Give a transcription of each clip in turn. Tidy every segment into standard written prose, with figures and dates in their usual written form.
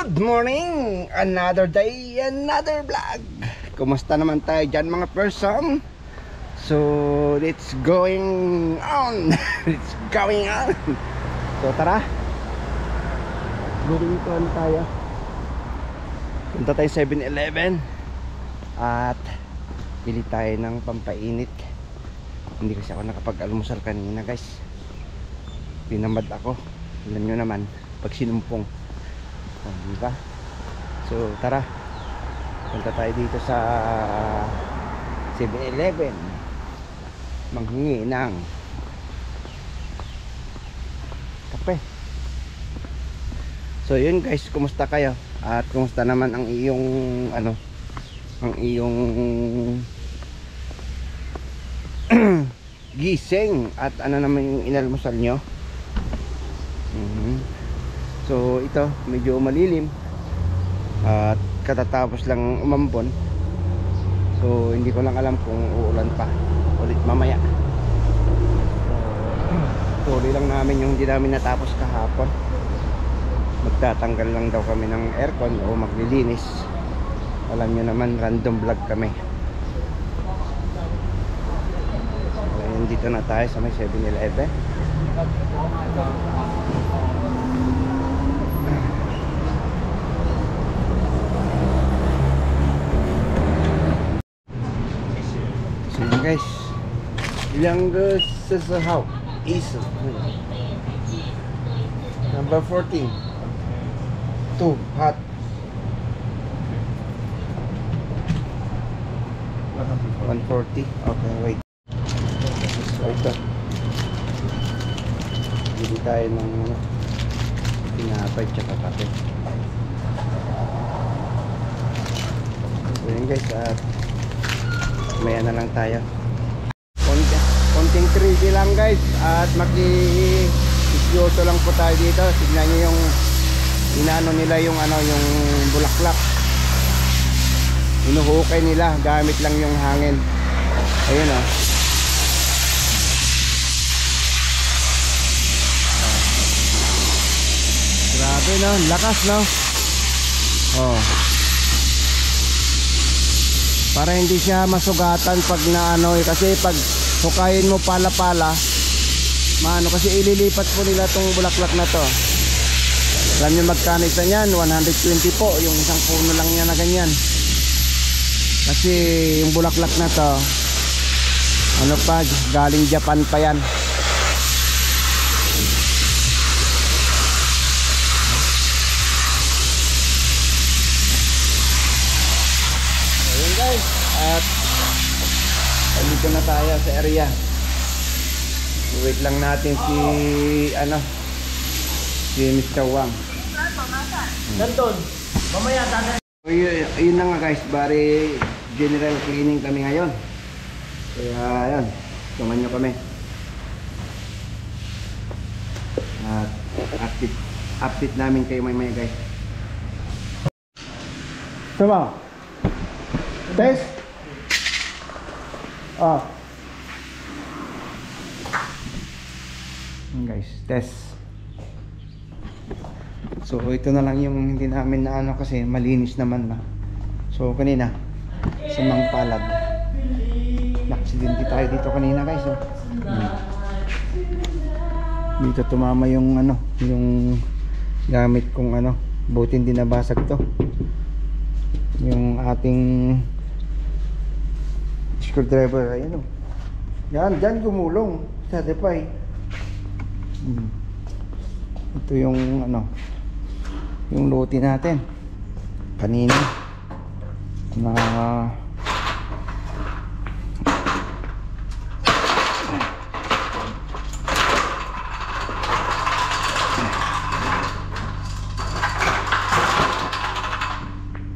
Good morning! Another day, another vlog. Kumusta naman tayo dyan mga person? So, it's going on. It's going on. So, tara. Going to tayo. Punta tayo 7-Eleven. At pili tayo ng pampainit. Hindi kasi ako nakapag-almusal kanina guys. Pinamad ako. Alam nyo naman, pag sinumpong. Diba? So tara, punta tayo dito sa 7-Eleven, manghingi ng kape. So yun guys, kumusta kayo? At kumusta naman ang iyong ang iyong gising at ano naman yung inalmusal nyo? So ito medyo malilim at katatapos lang umambon. So hindi ko lang alam kung uulan pa ulit mamaya. So tuloy lang namin yung hindi namin natapos kahapon. Magtatanggal lang daw kami ng aircon o maglilinis. Alam nyo naman, random vlog kami. So, dito na tayo sa may 7-Eleven. Guys, Ilonggo Sasahaw is number 14. 2 hot. 140. Okay, wait. So ito. Bili tayo ng tinapay tsaka kape. So yun guys, at maya na lang tayo. Konting 3D lang guys. At maki-isyoso lang po tayo dito. Tignan nyo yung inano nila yung yung bulaklak. Inuhukay nila gamit lang yung hangin. Ayun oh. Grabe no, lakas no. Oh. Para hindi siya masugatan pag kasi pag hukayin mo pala-pala kasi ililipat po nila tong bulaklak na to. Alam nyo magkano isa yan? 120 po yung isang puno lang yan na ganyan. Kasi yung bulaklak na to galing Japan pa yan. Ayun guys, at dito na tayo sa area. Wait lang natin si Mr. Wang. Nandun, mamaya tatay. Ayun na nga guys, bari general cleaning kami ngayon. Kaya ayun, tuman nyo kami. At update namin kayo may guys. Sama test. Guys, test. So ito na lang yung hindi namin na kasi malinis naman na. So kanina sa Mangpalad na-aksidente tayo dito kanina guys Dito tumama yung yung gamit kong buti hindi nabasag to. Yung ating screwdriver, ayun Yan gumulong sa Depay. Ito yung yung lote natin kanina na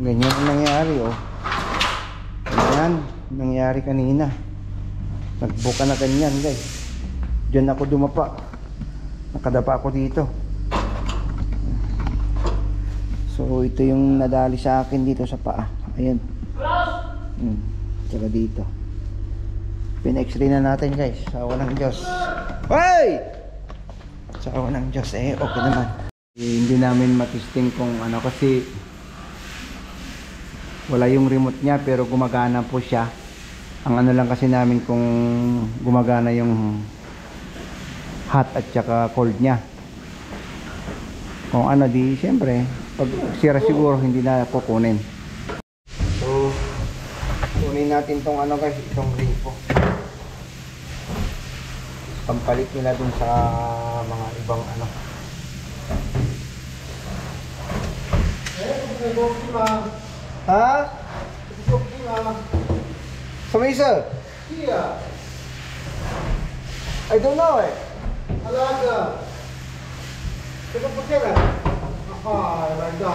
ganyan ang nangyari ganyan nangyari kanina. Nagbuka na ganyan guys. Diyan ako dumapa, nakadapa ako dito. So ito yung nadali sa akin dito sa paa. Ayan. Tsaka dito. Pin-x-ray na natin guys. Sa awa ng Diyos. Hey! Sa awa ng Diyos okay naman. Hindi namin matesting kung ano kasi wala yung remote niya pero gumagana po siya. Ang ano lang kasi namin kung gumagana yung hot at saka cold niya. Kung ano di siyempre pag sira siguro hindi na kukunin. So kunin natin tong ano guys, itong ring po. Pampalit nila dun sa mga ibang ano. Ha? Samisa? Iya. I don't know eh. Alaga. Kita pakai lah. Aha, alaga.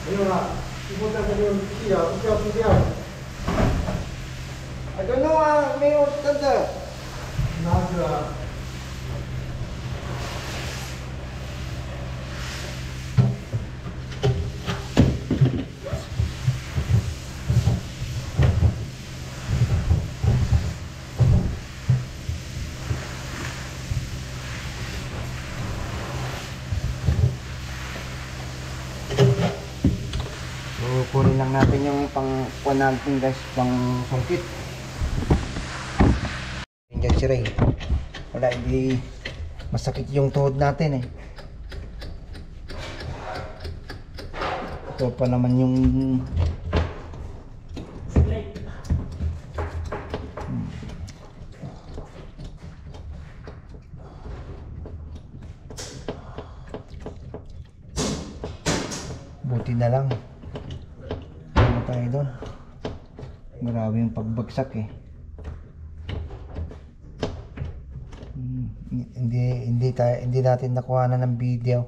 Ini lah. Ibu tak ada kia, kia. I don't know may tanda. Naga. So kunin lang natin yung pang natin guys, pang sungkit. Diyan si Ray. Wala, hindi masakit yung tuhod natin eh. Ito pa naman yung buti na lang. Ano tayo doon? Grabe yung pagbagsak eh. Hindi natin nakuha na ng video.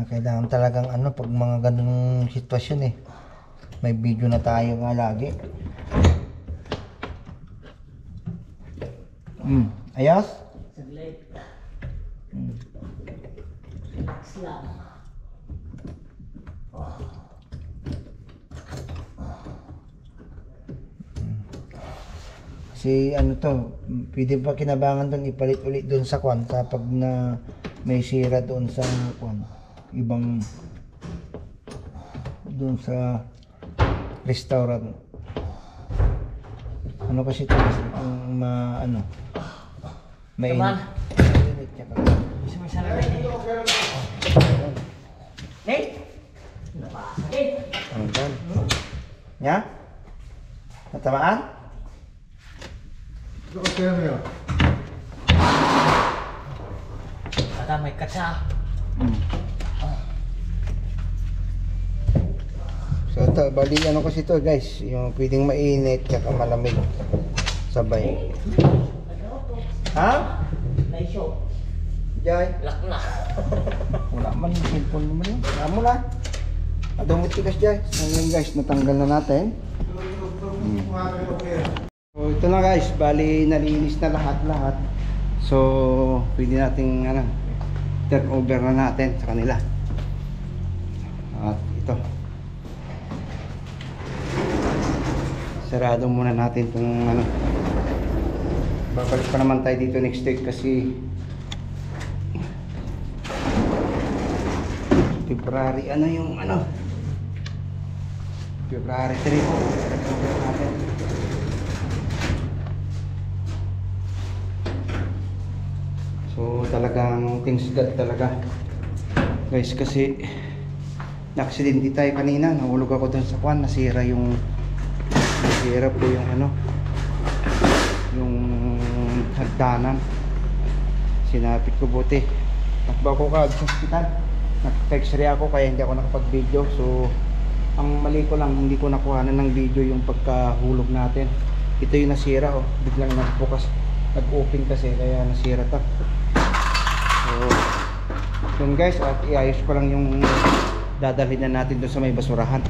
Kailangan talagang ano pag mga ganung sitwasyon eh. May video na tayo nga lagi. Ayos? Saglit. Islam. Kasi ano to, pwede pa kinabangan doon ipalit ulit doon sa kwan kapag na may sira doon sa kwan. Ibang doon sa restaurant. Ano kasi ito yung ano may Taman. mainit tsaka Bisa masalah ini. Nih. Sakit. tanggal. Nya? Natamaan? Kata may kaca. So ito, bali ano kasi ito guys, yung pwedeng mainit tsaka malamig sabay. Ha? Naisyo. Jay? Lak na. Wala man yung cellphone naman yun. Wala mo na. Adumot tigas Jay. Ngayon guys, natanggal na natin. So ito na guys, bali nalinis na lahat. So pwede nating ano, turn over na natin sa kanila. At ito. Sarado muna natin itong ano. Babalik pa naman tayo dito next week kasi February ano yung ano February 3 po natin. So talagang things God talaga guys kasi na-aksidente tayo kanina, nahulog ako dun sa kwan, nasira po yung ano yung hagdanan. Sinapit ko buti. Takbo ako ka sa hospital. Nag-x-ray ako kaya hindi ako nakapag-video. So ang mali ko lang, hindi ko nakuhanan ng video yung pagkahulog natin. Ito yung nasira oh. Biglang nagbukas, nag-open kasi kaya nasira ta. So yun guys, at iayos ko lang yung dadalhin na natin doon sa may basurahan.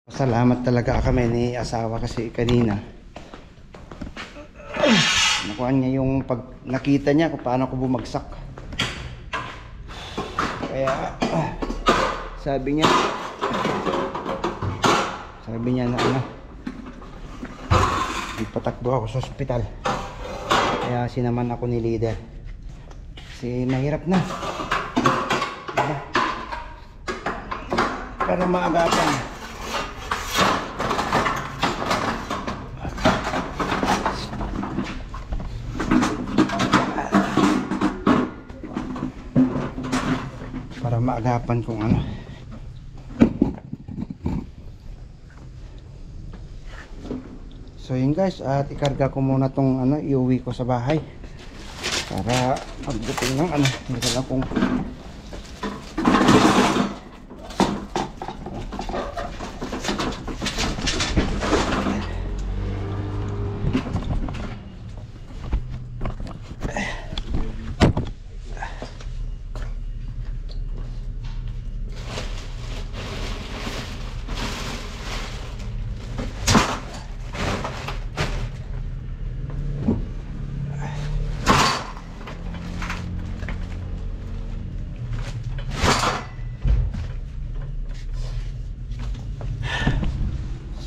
Salamat talaga kami ni asawa kasi kanina nakuha niya yung pag nakita niya kung paano ko bumagsak. Kaya sabi niya sabi niya na ano, ipatakbo ako sa ospital, kaya sinaman ako ni leader kasi mahirap na, diba? Para maagapan. Para maagapan kung ano. So yun guys, at ikarga ko muna tong ano, iuwi ko sa bahay para magbuting ng ano, hindi ko lang kung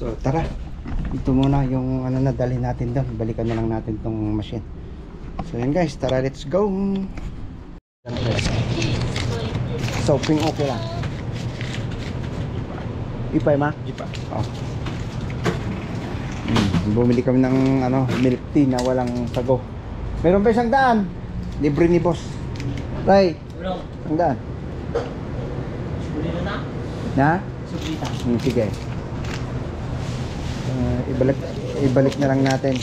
so tara, ito muna yung ano na dalhin natin doon, balikan na lang natin tong machine. So yan guys, tara, let's go. Soaping okay lang. Ipay ma? Ipa. Oh. Bumili kami ng ano, milk tea na walang sago. Meron pa isang daan, libre ni boss. Ray, isang daan. Sulit na. Na? Sulitan. Sige. Ibalik na lang natin.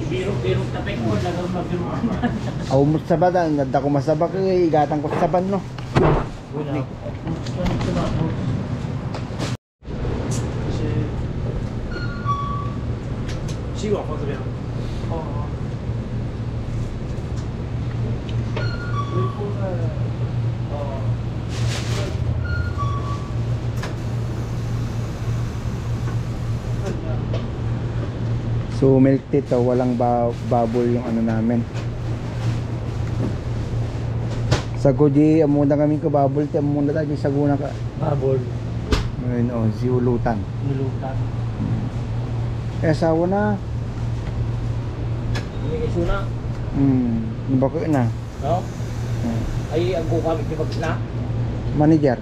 Ibirok-birok tapik mo, lagang mabirok naman. Aumot sa badan, nada ko masabak, igatan ko sa saban no. Wala. Siwa ko sabi. Oo. So milk tea to, walang bubble yung ano namin. Sago di amuna kami ko bubble tea, amuna tayo saguna ka. Babol. Ngayon oh, ziulutan. Nulutan. Kaya sawa na. Ini isu na. Bako na. No? Ay ang kami kibag na. Manager.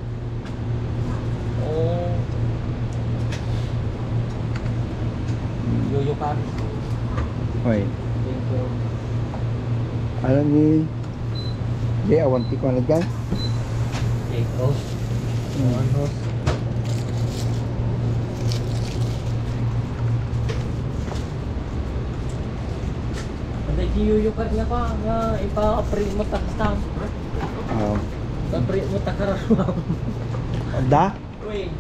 Oh. Yoyo kami. Hoy. Thank you. Alam ni di awanti ko na gan. Take off. One horse. Ada yoyo ka nga pa nga ipa-print mo ta stamp. Pa-print mo ta karaswam. Da? Uy.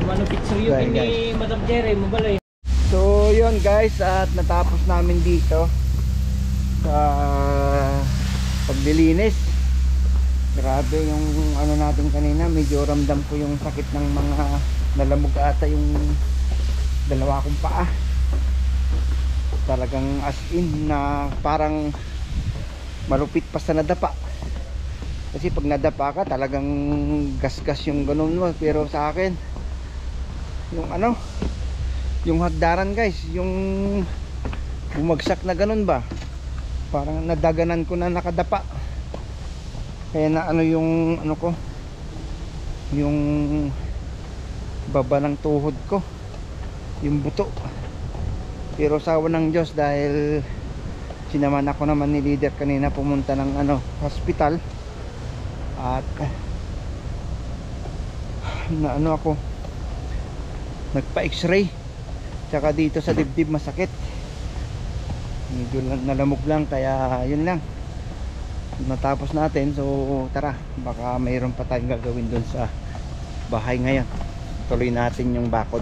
Mano picture yun Right, ni Madam Jerry mo balay. So yun guys, at natapos namin dito sa paglilinis. Grabe yung ano natin kanina, medyo ramdam ko yung sakit ng mga nalamog ata yung dalawa kong paa. Talagang as in na parang malupit pa sa nadapa. Kasi pag nadapa ka talagang gasgas yung ganun mo, pero sa akin yung ano, yung hagdaran guys, yung bumagsak na ganun ba, parang nadaganan ko na nakadapa, kaya na ano yung ano ko, yung baba ng tuhod ko, yung buto. Pero sawa ng Diyos dahil sinaman ako naman ni leader kanina pumunta ng ano, hospital, at na ano ako, nagpa x-ray, tsaka dito sa dibdib masakit, medyo nalamog lang, kaya yun lang, natapos natin. So tara, baka mayroon pa tayong gagawin dun sa bahay ngayon, tuloy natin yung bakod.